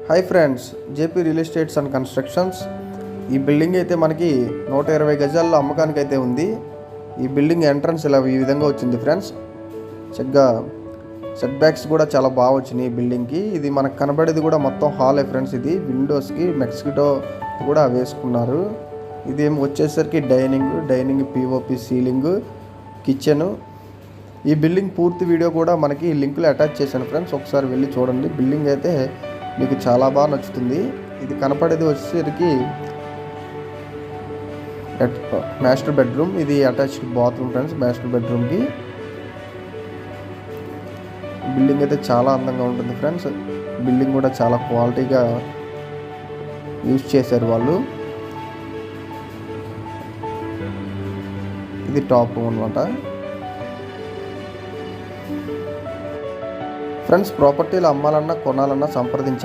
Hi friends, JP real estates and constructions. ఈ building అయితే మనకి 120 గజాల్లో అమ్మకానికి అయితే ఉంది. ఈ బిల్డింగ్ ఎంట్రన్స్ ఇలా ఈ విధంగా వచ్చింది ఫ్రెండ్స్. చక్కగా సెట్ బ్యాక్స్ కూడా చాలా బాగా వచ్చినాయి ఈ బిల్డింగ్కి. ఇది మనకు కనబడేది కూడా మొత్తం హాలే ఫ్రెండ్స్. ఇది విండోస్కి మెక్సికో కూడా వేసుకున్నారు. ఇది వచ్చేసరికి డైనింగ్ పిఓపి సీలింగ్, కిచెను. ఈ బిల్డింగ్ పూర్తి వీడియో కూడా మనకి లింకులు అటాచ్ చేశాను ఫ్రెండ్స్, ఒకసారి వెళ్ళి చూడండి. బిల్డింగ్ అయితే మీకు చాలా బాగా నచ్చుతుంది. ఇది కనపడేది వచ్చేసరికి మాస్టర్ బెడ్రూమ్. ఇది అటాచ్డ్ బాత్రూమ్ ఫ్రెండ్స్. మాస్టర్ బెడ్రూమ్కి బిల్డింగ్ అయితే చాలా అందంగా ఉంటుంది ఫ్రెండ్స్. బిల్డింగ్ కూడా చాలా క్వాలిటీగా యూజ్ చేశారు వాళ్ళు. ఇది టాప్ అన్నమాట ఫ్రెండ్స్. ప్రాపర్టీలు అమ్మాలన్నా కొనాలన్నా సంప్రదించండి.